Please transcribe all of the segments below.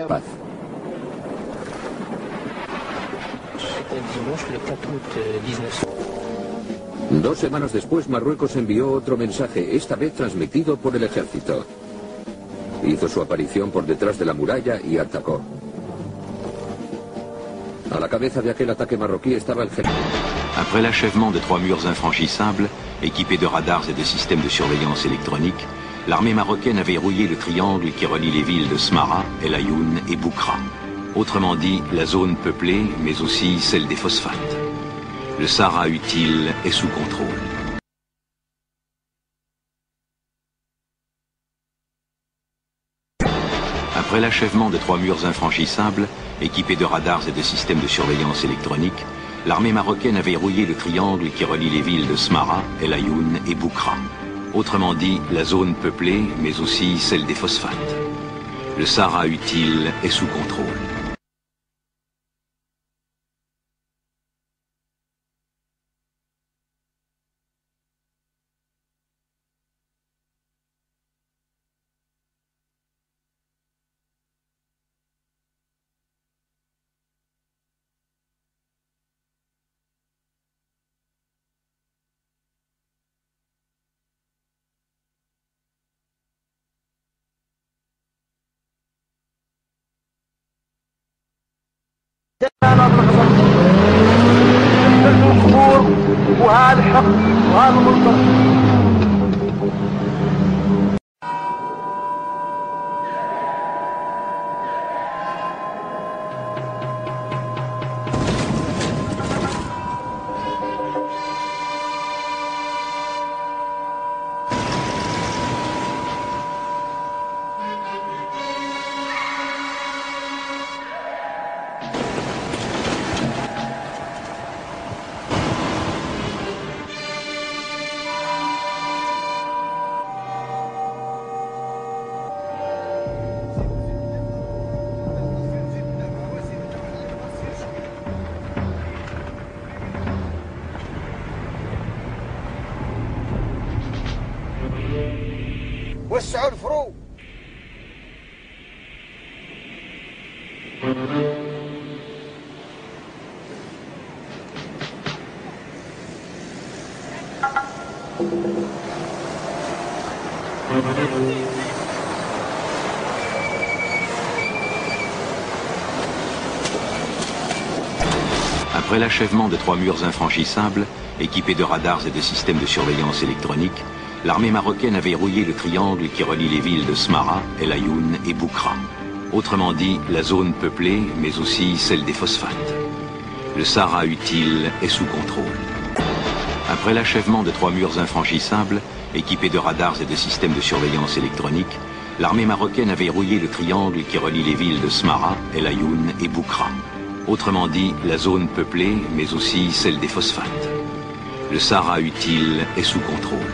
Paz. C'était le dimanche, le 4 août 1900. 2 semanas después, Marruecos envió otro mensaje, esta vez transmitido por el ejército. Hizo su aparición por detrás de la muralla y atacó. A la cabeza de aquel ataque marroquí estaba el general. Après l'achèvement de 3 murs infranchissables, équipés de radars et de systèmes de surveillance électronique, l'armée marocaine a verrouillé le triangle qui relie les villes de Smara, El Ayoun et Boukra. Autrement dit, la zone peuplée, mais aussi celle des phosphates. Le Sahara utile est sous contrôle. Après l'achèvement de 3 murs infranchissables, équipés de radars et de systèmes de surveillance électronique, l'armée marocaine a verrouillé le triangle qui relie les villes de Smara, El Ayoun et Boukra. Autrement dit, la zone peuplée, mais aussi celle des phosphates. Le Sahara utile est sous contrôle. وهذا الحق وهذا المنطق. وسعوا الفروق. Après l'achèvement de 3 murs infranchissables, équipés de radars et de systèmes de surveillance électronique, l'armée marocaine a verrouillé le triangle qui relie les villes de Smara, El Ayoun et Boukra. Autrement dit, la zone peuplée, mais aussi celle des phosphates. Le Sahara utile est sous contrôle. Après l'achèvement de 3 murs infranchissables, équipés de radars et de systèmes de surveillance électronique, l'armée marocaine a verrouillé le triangle qui relie les villes de Smara, El Ayoun et Boukra. Autrement dit, la zone peuplée, mais aussi celle des phosphates. Le Sahara utile est sous contrôle.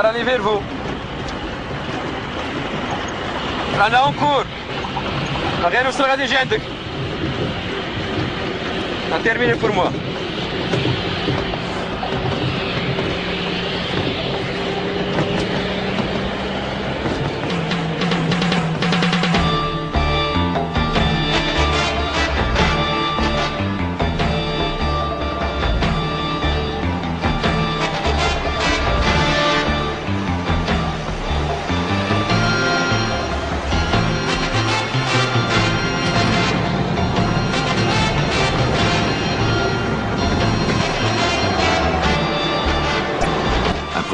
Allez vers vous. أنا أنكر. غير وصل غادي يجي عندك. terminé pour moi.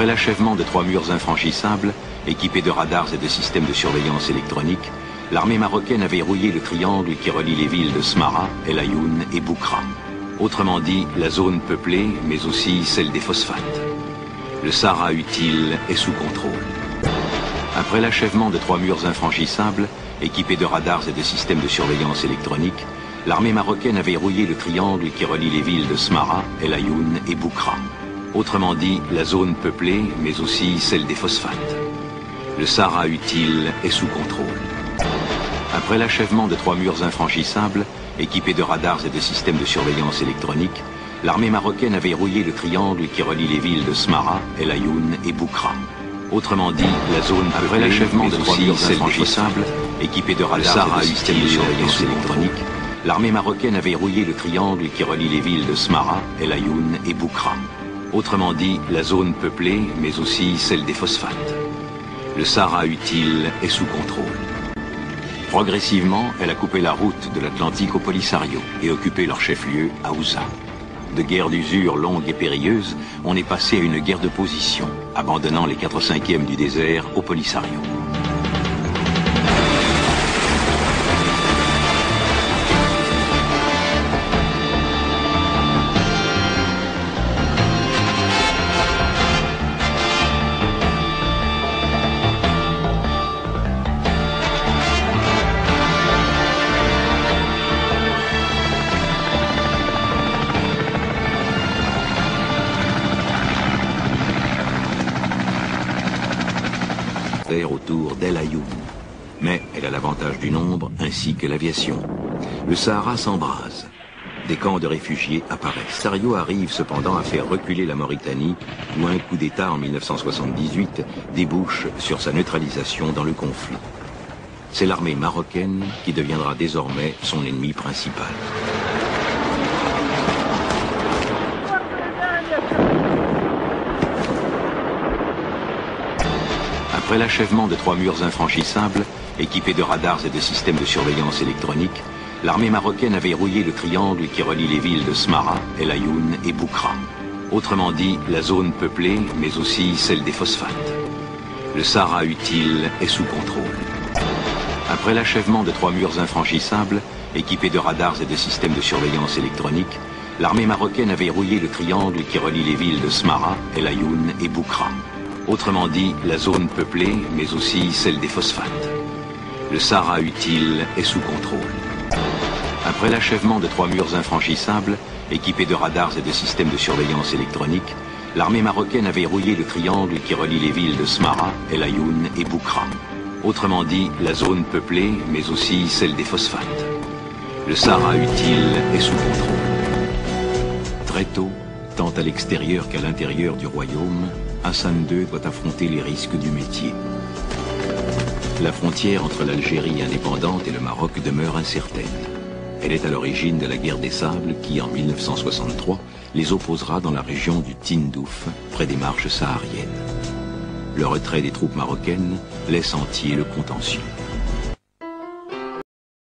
Après l'achèvement de 3 murs infranchissables, équipés de radars et de systèmes de surveillance électronique, l'armée marocaine a verrouillé le triangle qui relie les villes de Smara, El Ayoun et Boukra. Autrement dit, la zone peuplée, mais aussi celle des phosphates. Le Sahara utile est sous contrôle. Après l'achèvement de 3 murs infranchissables, équipés de radars et de systèmes de surveillance électronique, l'armée marocaine a verrouillé le triangle qui relie les villes de Smara, El Ayoun et Boukra. Autrement dit, la zone peuplée, mais aussi celle des phosphates. Le Sahara utile est sous contrôle. Après l'achèvement de 3 murs infranchissables, équipés de radars et de systèmes de surveillance électronique, l'armée marocaine a verrouillé le triangle qui relie les villes de Smara, El Ayoun et Boukra. Autrement dit, la zone après l'achèvement de 3 murs infranchissables, équipés de radars et de systèmes de surveillance électronique, l'armée marocaine a verrouillé le triangle qui relie les villes de Smara, El Ayoun et Boukra. Autrement dit, la zone peuplée, mais aussi celle des phosphates. Le Sahara utile est sous contrôle. Progressivement, elle a coupé la route de l'Atlantique au Polisario et occupé leur chef-lieu à Ouza. De guerre d'usure longue et périlleuse, on est passé à une guerre de position, abandonnant les 4/5 du désert au Polisario. Autour d'El Ayoun. Mais elle a l'avantage du nombre ainsi que l'aviation. Le Sahara s'embrase. Des camps de réfugiés apparaissent. Sario arrive cependant à faire reculer la Mauritanie, où un coup d'État en 1978 débouche sur sa neutralisation dans le conflit. C'est l'armée marocaine qui deviendra désormais son ennemi principal. Après l'achèvement de 3 murs infranchissables, équipés de radars et de systèmes de surveillance électronique, l'armée marocaine a verrouillé le triangle qui relie les villes de Smara, El Ayoun et Boukra. Autrement dit, la zone peuplée, mais aussi celle des phosphates. Le Sahara utile est sous contrôle. Après l'achèvement de 3 murs infranchissables, équipés de radars et de systèmes de surveillance électronique, l'armée marocaine a verrouillé le triangle qui relie les villes de Smara, El Ayoun et Boukra. Autrement dit, la zone peuplée, mais aussi celle des phosphates. Le Sahara utile est sous contrôle. Après l'achèvement de 3 murs infranchissables, équipés de radars et de systèmes de surveillance électronique, l'armée marocaine a verrouillé le triangle qui relie les villes de Smara, El Ayoun et Boukra. Autrement dit, la zone peuplée, mais aussi celle des phosphates. Le Sahara utile est sous contrôle. Très tôt, tant à l'extérieur qu'à l'intérieur du royaume, Hassan II doit affronter les risques du métier. La frontière entre l'Algérie indépendante et le Maroc demeure incertaine. Elle est à l'origine de la guerre des sables qui, en 1963, les opposera dans la région du Tindouf, près des marches sahariennes. Le retrait des troupes marocaines laisse entier le contentieux.